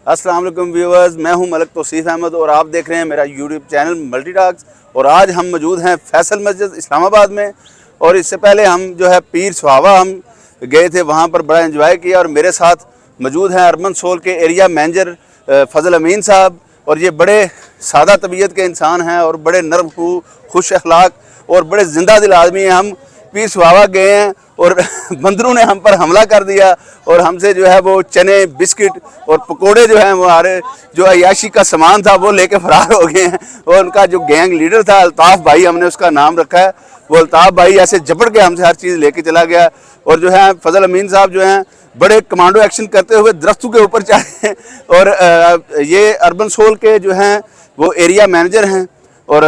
अस्सलाम वालेकुम व्यूअर्स, मैं हूं मलिक तौसीफ अहमद और आप देख रहे हैं मेरा यूट्यूब चैनल मल्टी टॉक्स। और आज हम मौजूद हैं फैसल मस्जिद इस्लामाबाद में। और इससे पहले हम जो है पीर सुहावा हम गए थे, वहां पर बड़ा एंजॉय किया। और मेरे साथ मौजूद हैं अर्बन सोल के एरिया मैनेजर फजल अमीन साहब। और ये बड़े सादा तबीयत के इंसान हैं और बड़े नरम खुश अखलाक और बड़े जिंदा दिल आदमी हैं। हम पीर सुहावा गए हैं और बंदरों ने हम पर हमला कर दिया और हमसे जो है वो चने, बिस्किट और पकोड़े जो हैं हमारे जो अयाशी का सामान था वो लेके फरार हो गए हैं। और उनका जो गैंग लीडर था अल्ताफ़ भाई, हमने उसका नाम रखा है, वो अल्ताफ़ भाई ऐसे झपट के हमसे हर चीज़ लेके चला गया। और जो है फजल अमीन साहब जो हैं बड़े कमांडो एक्शन करते हुए दरख्तों के ऊपर चढ़े। और ये अर्बन सोल के जो हैं वो एरिया मैनेजर हैं और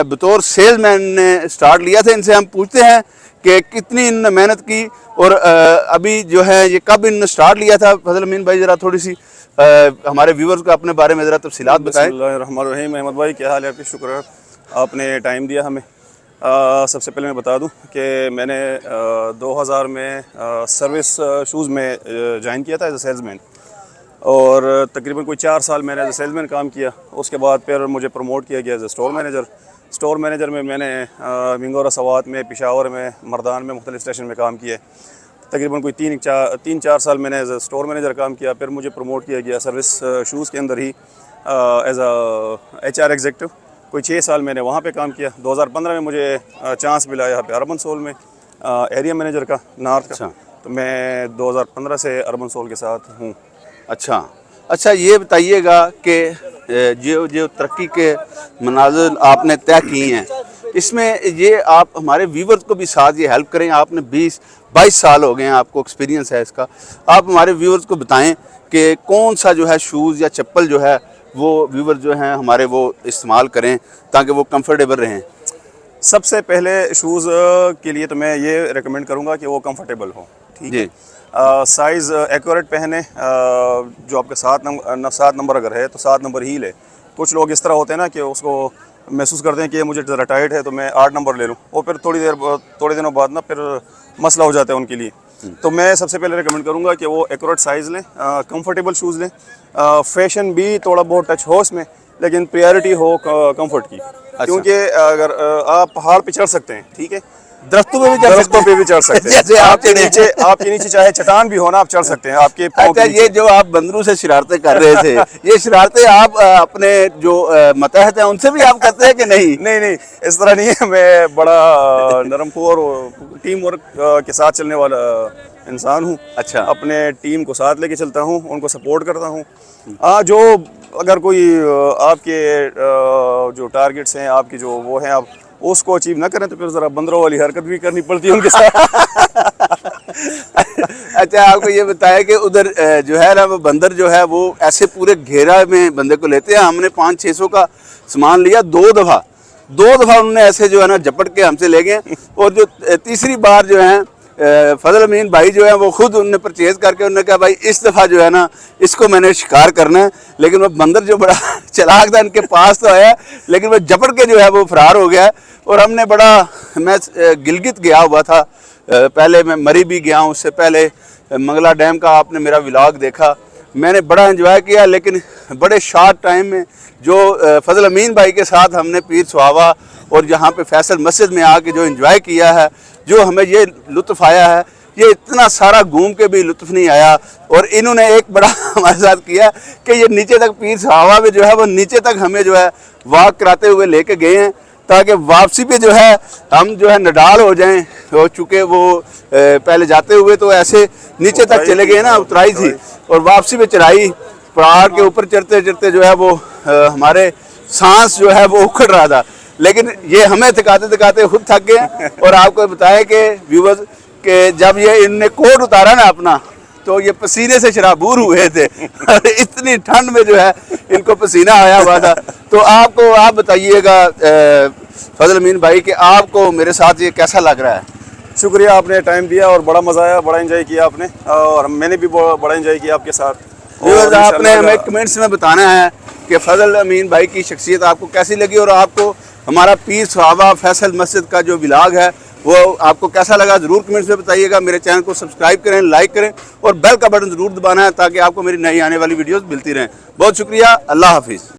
बतौर सेल्समैन ने स्टार्ट लिया था। इनसे हम पूछते हैं कि कितनी इन्होंने मेहनत की और अभी जो है ये कब इन्होंने स्टार्ट लिया था। फजल अमीन भाई ज़रा थोड़ी सी हमारे व्यूवर्स को अपने बारे में ज़रा तफसीलात बताएं। बिस्मिल्लाहिर्रहमानिर्रहीम। अहमद भाई क्या हाल है आपकी? शुक्र है आपने टाइम दिया हमें। सबसे पहले मैं बता दूं कि मैंने 2000 में सर्विस शूज़ में ज्वाइन किया था एज ए सेल्समैन और तकरीबन कोई 4 साल मैंने एज ए सेल्समैन काम किया। उसके बाद फिर मुझे प्रमोट किया गया as a store manager. Store manager में मैंने मिंगोरा सवात में, पेशावर में, मर्दान में मुख्तलिफ स्टेशन में काम किया। तकरीबन कोई 3-4 साल मैंने एज ए स्टोर मैनेजर काम किया। फिर मुझे प्रमोट किया गया सर्विस शूज़ के अंदर ही एज ए HR एग्जेक्टिव। कोई 6 साल मैंने वहाँ पे काम किया। 2015 में मुझे चांस मिला यहाँ पे अर्बन सोल में एरिया मैनेजर का, नॉर्थ का। तो मैं 2015 से अर्बन सोल के साथ हूँ। अच्छा, ये बताइएगा कि जो तरक्की के मनाज़िल आपने तय किए हैं, इसमें ये आप हमारे व्यूवर्स को भी साथ ये हेल्प करें। आपने 20-22 साल हो गए हैं, आपको एक्सपीरियंस है इसका। आप हमारे व्यूवर्स को बताएं कि कौन सा जो है शूज़ या चप्पल जो है वो व्यूवर जो हैं हमारे वो इस्तेमाल करें ताकि वो कंफर्टेबल रहें। सबसे पहले शूज़ के लिए तो मैं ये रेकमेंड करूँगा कि वो कंफर्टेबल हो, ठीक है। साइज़ एक्यूरेट पहने। जो आपके 7 नंबर अगर है तो 7 नंबर ही ले। कुछ लोग इस तरह होते हैं ना कि उसको महसूस करते हैं कि मुझे ज़रा टाइट है तो मैं 8 नंबर ले लूँ, और फिर थोड़े दिनों बाद ना फिर मसला हो जाता है उनके लिए। तो मैं सबसे पहले रेकमेंड करूँगा कि वो एक्यूरेट साइज़ लें, कंफर्टेबल शूज़ लें। फैशन भी थोड़ा बहुत टच हो इसमें, लेकिन प्रायोरिटी हो कंफर्ट की। क्योंकि अगर आप पहाड़ पे चढ़ सकते हैं, ठीक है, दरख्तों पे भी चढ़ सकते हैं। जैसे आपके नीचे चाहे चट्टान भी हो ना, आप चढ़ सकते हैं आपके पाँव के नीचे। ये जो आप बंदरों से शरारतें कर रहे थे, ये शरारतें आप अपने जो मतहत हैं उनसे भी आप करते हैं कि नहीं? नहीं, इस तरह नहीं है। मैं बड़ा नरमखोर और टीम वर्क के साथ चलने वाला इंसान हूँ। अच्छा, अपने टीम को साथ लेके चलता हूँ, उनको सपोर्ट करता हूँ। जो अगर कोई आपके जो टारगेट्स हैं, आपकी जो वो हैं, आप उसको अचीव ना करें तो फिर ज़रा बंदरों वाली हरकत भी करनी पड़ती है उनके साथ। अच्छा, आपको ये बताया कि उधर जो है ना वो बंदर जो है वो ऐसे पूरे घेरा में बंदे को लेते हैं। हमने 500-600 का सामान लिया, 2 दफ़ा उन्होंने ऐसे जो है ना झपट के हमसे ले गए। और जो तीसरी बार जो है फजल अमीन भाई जो है वो खुद उन्होंने परचेज़ करके उन्होंने कहा भाई इस दफ़ा जो है ना इसको मैंने शिकार करना है। लेकिन वो बंदर जो बड़ा चालाक था, इनके पास तो आया लेकिन वो झपट के जो है वो फरार हो गया। और हमने मैं गिलगित गया हुआ था, पहले मैं मरी भी गया हूँ, उससे पहले मंगला डैम का आपने मेरा व्लॉग देखा। मैंने बड़ा एंजॉय किया, लेकिन बड़े शॉर्ट टाइम में जो फजल अमीन भाई के साथ हमने पीर सुहावा और यहाँ पे फैसल मस्जिद में आके जो एंजॉय किया है, जो हमें ये लुत्फ़ आया है, ये इतना सारा घूम के भी लुत्फ़ नहीं आया। और इन्होंने एक बड़ा हमारे साथ किया कि ये नीचे तक पीर सुहावा में जो है वो नीचे तक हमें जो है वॉक कराते हुए लेके गए हैं, ताकि वापसी पे जो है हम जो है नडाल हो जाएं। हो चुके वो पहले जाते हुए तो ऐसे नीचे तक चले गए ना, उतराई थी, और वापसी पे चढ़ाई पहाड़ के ऊपर चढ़ते चढ़ते जो है वो हमारे सांस जो है वो उखड़ रहा था। लेकिन ये हमें थकाते थकाते खुद थक गए। और आपको बताया कि व्यूवर्स के जब ये इनने कोट उतारा ना अपना, तो ये पसीने से शराबूर हुए थे। और इतनी ठंड में जो है इनको पसीना आया हुआ था। तो आप बताइएगा फजल अमीन भाई कि आपको मेरे साथ ये कैसा लग रहा है? शुक्रिया, आपने टाइम दिया और बड़ा मज़ा आया, बड़ा एंजॉय किया आपने, और मैंने भी बड़ा एंजॉय किया आपके साथ। और आपने हमें कमेंट्स में बताना है कि फजल अमीन भाई की शख्सियत आपको कैसी लगी और आपको हमारा पीर सुहावा फैसल मस्जिद का जो व्लॉग है वो आपको कैसा लगा ज़रूर कमेंट्स में बताइएगा। मेरे चैनल को सब्सक्राइब करें, लाइक करें और बेल का बटन ज़रूर दबाना है ताकि आपको मेरी नई आने वाली वीडियोस मिलती रहें। बहुत शुक्रिया, अल्लाह हाफिज़।